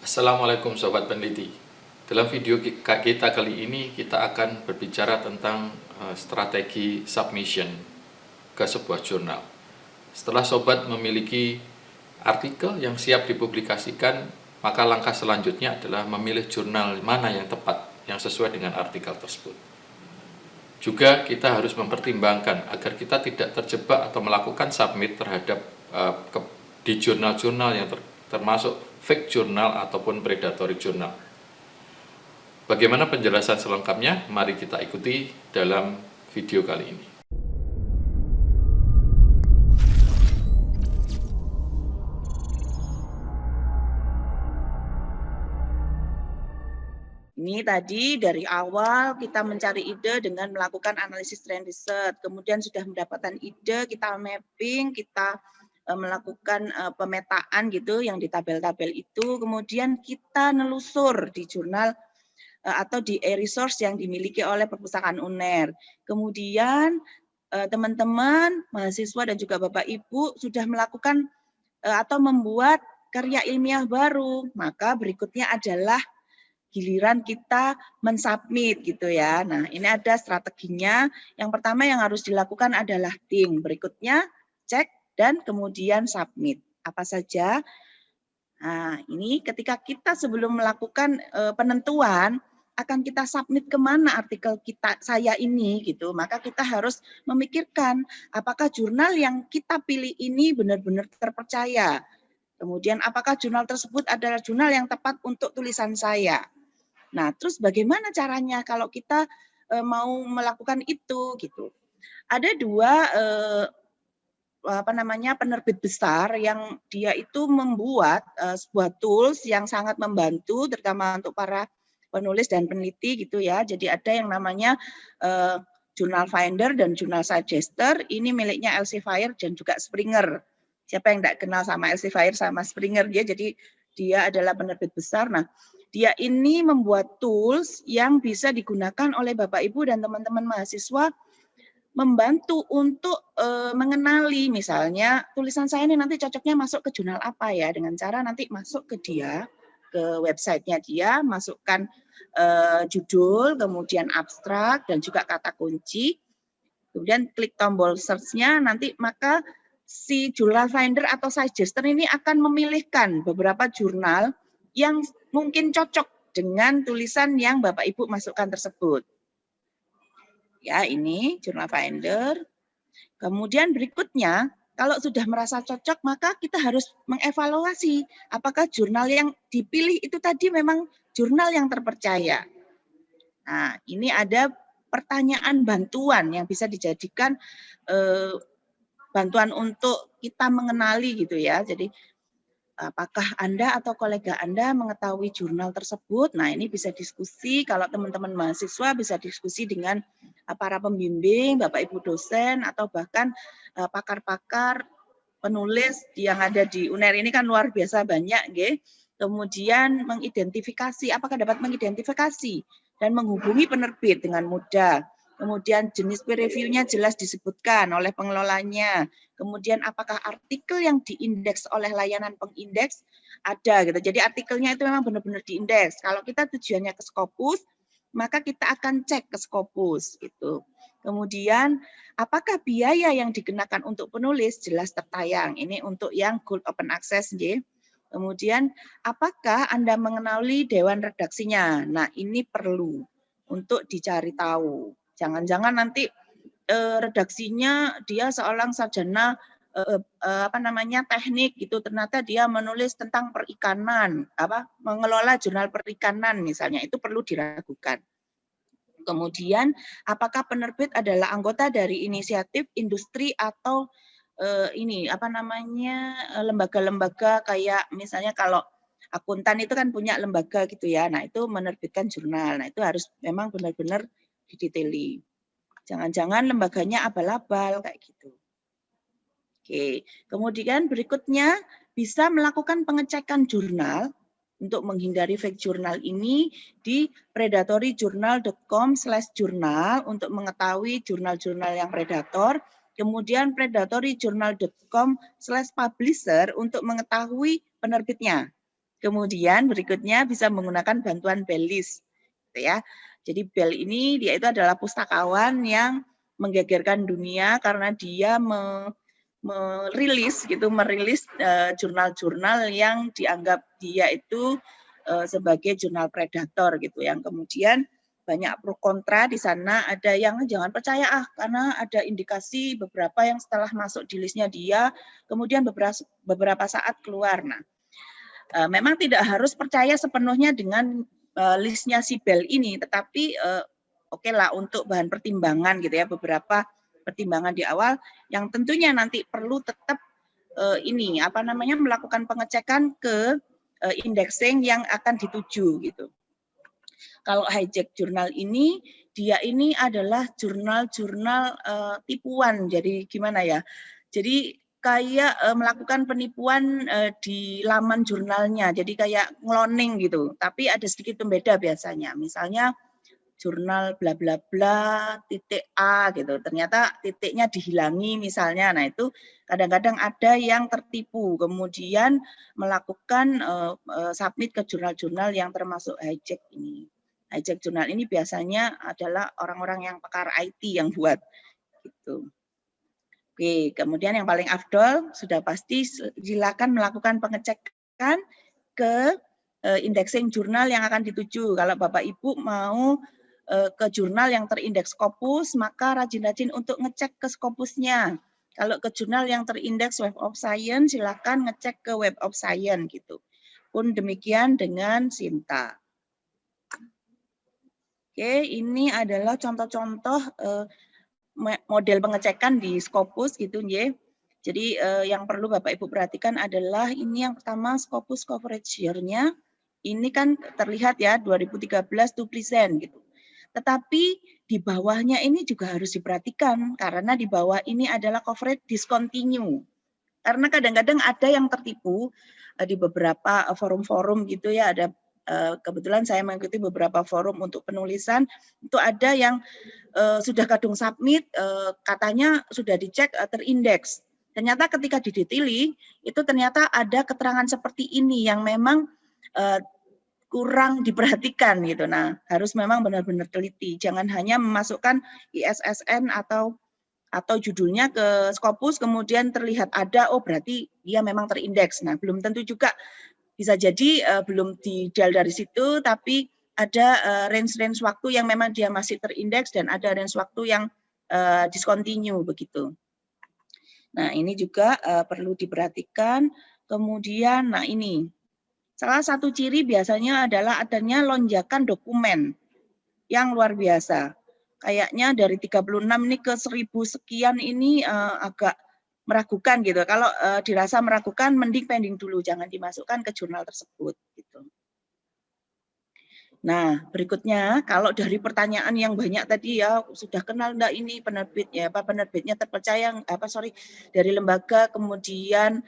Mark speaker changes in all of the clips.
Speaker 1: Assalamualaikum Sobat Peneliti. Dalam video kita kali ini kita akan berbicara tentang strategi submission ke sebuah jurnal. Setelah Sobat memiliki artikel yang siap dipublikasikan, maka langkah selanjutnya adalah memilih jurnal mana yang tepat, yang sesuai dengan artikel tersebut. Juga kita harus mempertimbangkan agar kita tidak terjebak atau melakukan submit terhadap di jurnal-jurnal yang termasuk fake jurnal ataupun predatory jurnal. Bagaimana penjelasan selengkapnya? Mari kita ikuti dalam video kali ini.
Speaker 2: Ini tadi dari awal kita mencari ide dengan melakukan analisis trend research, kemudian sudah mendapatkan ide, kita mapping, kita melakukan pemetaan gitu yang di tabel-tabel itu, kemudian kita nelusur di jurnal atau di e-resource yang dimiliki oleh Perpustakaan UNER. Kemudian teman-teman, mahasiswa dan juga Bapak Ibu sudah melakukan atau membuat karya ilmiah baru, maka berikutnya adalah giliran kita mensubmit gitu ya. Nah, ini ada strateginya. Yang pertama yang harus dilakukan adalah think. Berikutnya cek dan kemudian submit. Apa saja? Nah, ini ketika kita sebelum melakukan penentuan akan kita submit kemana artikel saya ini gitu, maka kita harus memikirkan apakah jurnal yang kita pilih ini benar-benar terpercaya. Kemudian apakah jurnal tersebut adalah jurnal yang tepat untuk tulisan saya. Nah, terus bagaimana caranya kalau kita mau melakukan itu gitu? Ada dua penerbit besar yang dia itu membuat sebuah tools yang sangat membantu terutama untuk para penulis dan peneliti gitu ya. Jadi ada yang namanya Journal Finder dan Journal Suggester. Ini miliknya Elsevier dan juga Springer. Siapa yang tidak kenal sama Elsevier sama Springer dia? Jadi dia adalah penerbit besar. Nah, dia ini membuat tools yang bisa digunakan oleh Bapak Ibu dan teman-teman mahasiswa membantu untuk mengenali misalnya tulisan saya ini nanti cocoknya masuk ke jurnal apa ya, dengan cara nanti masuk ke dia, ke websitenya dia, masukkan judul, kemudian abstrak dan juga kata kunci, kemudian klik tombol search-nya, nanti maka si Journal Finder atau Suggester ini akan memilihkan beberapa jurnal yang mungkin cocok dengan tulisan yang Bapak Ibu masukkan tersebut. Ya, ini Journal Finder. Kemudian berikutnya, kalau sudah merasa cocok, maka kita harus mengevaluasi apakah jurnal yang dipilih itu tadi memang jurnal yang terpercaya. Nah, ini ada pertanyaan bantuan yang bisa dijadikan bantuan untuk kita mengenali gitu ya. Jadi apakah Anda atau kolega Anda mengetahui jurnal tersebut? Nah, ini bisa diskusi, kalau teman-teman mahasiswa bisa diskusi dengan para pembimbing, Bapak Ibu dosen, atau bahkan pakar-pakar penulis yang ada di UNER ini kan luar biasa banyak. Nggih. Kemudian mengidentifikasi, apakah dapat mengidentifikasi dan menghubungi penerbit dengan mudah. Kemudian jenis peer review-nya jelas disebutkan oleh pengelolanya. Kemudian apakah artikel yang diindeks oleh layanan pengindeks ada gitu. Jadi artikelnya itu memang benar-benar diindeks. Kalau kita tujuannya ke Scopus, maka kita akan cek ke Scopus gitu. Kemudian apakah biaya yang dikenakan untuk penulis jelas tertayang. Ini untuk yang Gold Open Access nggih. Kemudian apakah Anda mengenali dewan redaksinya? Nah, ini perlu untuk dicari tahu. Jangan-jangan nanti redaksinya dia seorang sarjana teknik gitu, ternyata dia menulis tentang perikanan, mengelola jurnal perikanan misalnya, itu perlu diragukan. Kemudian apakah penerbit adalah anggota dari inisiatif industri atau lembaga-lembaga kayak misalnya kalau akuntan itu kan punya lembaga gitu ya. Nah, itu menerbitkan jurnal. Nah, itu harus memang benar-benar didetaili. Jangan-jangan lembaganya abal-abal kayak gitu. Oke, kemudian berikutnya bisa melakukan pengecekan jurnal untuk menghindari fake jurnal ini di predatoryjournal.com/jurnal untuk mengetahui jurnal-jurnal yang predator, kemudian predatoryjournal.com/publisher untuk mengetahui penerbitnya. Kemudian berikutnya bisa menggunakan bantuan Bellis, gitu ya. Jadi Bell ini dia itu adalah pustakawan yang menggegerkan dunia karena dia merilis jurnal-jurnal yang dianggap dia itu sebagai jurnal predator gitu, yang kemudian banyak pro kontra di sana. Ada yang jangan percaya karena ada indikasi beberapa yang setelah masuk di listnya dia kemudian beberapa saat keluar. Nah, memang tidak harus percaya sepenuhnya dengan listnya si Bell ini, tetapi oke lah untuk bahan pertimbangan gitu ya, beberapa pertimbangan di awal yang tentunya nanti perlu tetap melakukan pengecekan ke indexing yang akan dituju gitu. Kalau hijack jurnal ini, dia ini adalah jurnal-jurnal tipuan. Jadi gimana ya? Jadi kayak melakukan penipuan di laman jurnalnya. Jadi kayak ngeloning gitu. Tapi ada sedikit pembeda biasanya. Misalnya jurnal bla bla bla titik A gitu. Ternyata titiknya dihilangi misalnya. Nah, itu kadang-kadang ada yang tertipu kemudian melakukan submit ke jurnal-jurnal yang termasuk hijack ini. Hijack jurnal ini biasanya adalah orang-orang yang pakar IT yang buat gitu. Oke, kemudian yang paling afdol sudah pasti silakan melakukan pengecekan ke indexing jurnal yang akan dituju. Kalau Bapak Ibu mau ke jurnal yang terindeks Scopus, maka rajin-rajin untuk ngecek ke Scopusnya. Kalau ke jurnal yang terindeks Web of Science, silakan ngecek ke Web of Science gitu. Pun demikian dengan Sinta. Oke, ini adalah contoh-contoh model pengecekan di Scopus gitu ya. Jadi yang perlu Bapak Ibu perhatikan adalah ini yang pertama Scopus coverage year-nya. Ini kan terlihat ya 2013 to present gitu. Tetapi di bawahnya ini juga harus diperhatikan karena di bawah ini adalah coverage discontinue. Karena kadang-kadang ada yang tertipu di beberapa forum-forum gitu ya, ada kebetulan saya mengikuti beberapa forum untuk penulisan, itu ada yang sudah kadung submit, katanya sudah dicek terindeks. Ternyata ketika didetaili, itu ternyata ada keterangan seperti ini yang memang kurang diperhatikan gitu. Nah, harus memang benar-benar teliti. Jangan hanya memasukkan ISSN atau judulnya ke Scopus kemudian terlihat ada, oh berarti dia memang terindeks. Nah, belum tentu juga, bisa jadi belum didal dari situ, tapi ada range-range waktu yang memang dia masih terindeks dan ada range waktu yang discontinue begitu. Nah, ini juga perlu diperhatikan. Kemudian, nah ini salah satu ciri biasanya adalah adanya lonjakan dokumen yang luar biasa. Kayaknya dari 36 ini ke 1000 sekian ini agak meragukan gitu. Kalau dirasa meragukan, mending pending dulu, jangan dimasukkan ke jurnal tersebut. Gitu. Nah, berikutnya kalau dari pertanyaan yang banyak tadi ya, sudah kenal enggak ini penerbitnya, penerbitnya terpercaya dari lembaga, kemudian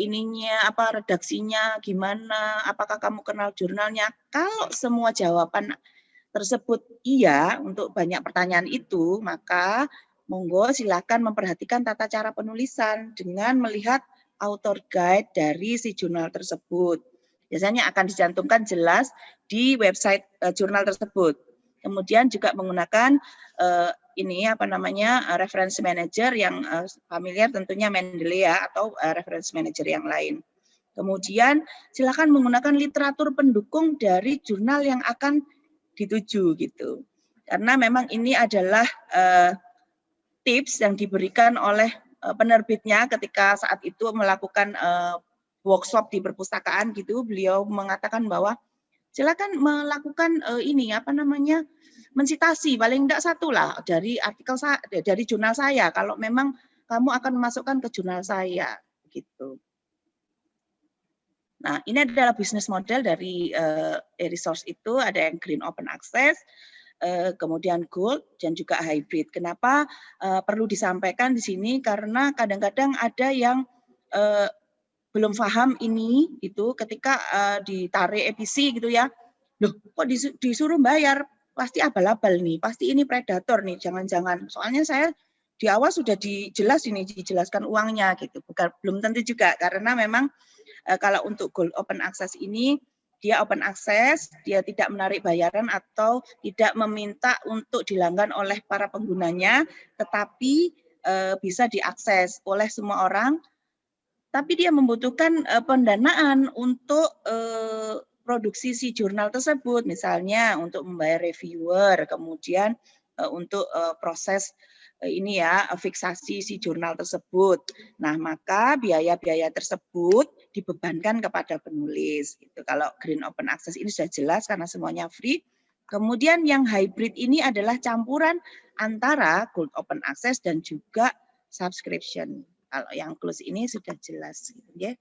Speaker 2: ininya redaksinya gimana, apakah kamu kenal jurnalnya? Kalau semua jawaban tersebut iya untuk banyak pertanyaan itu, maka monggo silakan memperhatikan tata cara penulisan dengan melihat author guide dari si jurnal tersebut. Biasanya akan dicantumkan jelas di website jurnal tersebut. Kemudian juga menggunakan reference manager yang familiar tentunya Mendeley atau reference manager yang lain. Kemudian silakan menggunakan literatur pendukung dari jurnal yang akan dituju gitu. Karena memang ini adalah tips yang diberikan oleh penerbitnya ketika saat itu melakukan workshop di perpustakaan gitu. Beliau mengatakan bahwa silakan melakukan mensitasi paling tidak satu lah dari artikel dari jurnal saya kalau memang kamu akan memasukkan ke jurnal saya gitu. Nah, ini adalah bisnis model dari e-resource itu, ada yang green open access, kemudian gold, dan juga hybrid. Kenapa perlu disampaikan di sini? Karena kadang-kadang ada yang belum paham ini, itu ketika ditarik EPC gitu ya, loh kok disuruh bayar? Pasti abal-abal nih, pasti ini predator nih, jangan-jangan. Soalnya saya di awal sudah dijelaskan uangnya gitu, belum tentu juga, karena memang kalau untuk Gold Open Access ini, dia open access, dia tidak menarik bayaran atau tidak meminta untuk dilanggan oleh para penggunanya, tetapi bisa diakses oleh semua orang. Tapi dia membutuhkan pendanaan untuk produksi si jurnal tersebut, misalnya untuk membayar reviewer, kemudian untuk proses ini ya, fiksasi si jurnal tersebut. Nah, maka biaya-biaya tersebut dibebankan kepada penulis. Gitu. Kalau Green Open Access ini sudah jelas karena semuanya free. Kemudian yang hybrid ini adalah campuran antara Gold Open Access dan juga subscription. Kalau yang close ini sudah jelas. Gitu, ya.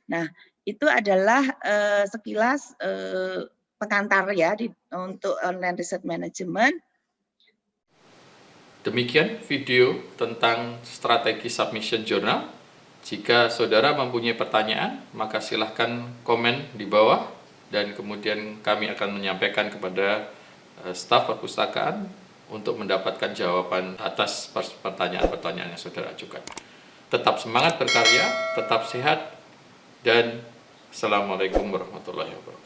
Speaker 2: Nah, itu adalah sekilas pengantar ya untuk online research management.
Speaker 1: Demikian video tentang strategi submission jurnal. Jika saudara mempunyai pertanyaan, maka silahkan komen di bawah dan kemudian kami akan menyampaikan kepada staf perpustakaan untuk mendapatkan jawaban atas pertanyaan-pertanyaan yang saudara ajukan. Tetap semangat berkarya, tetap sehat, dan Assalamualaikum warahmatullahi wabarakatuh.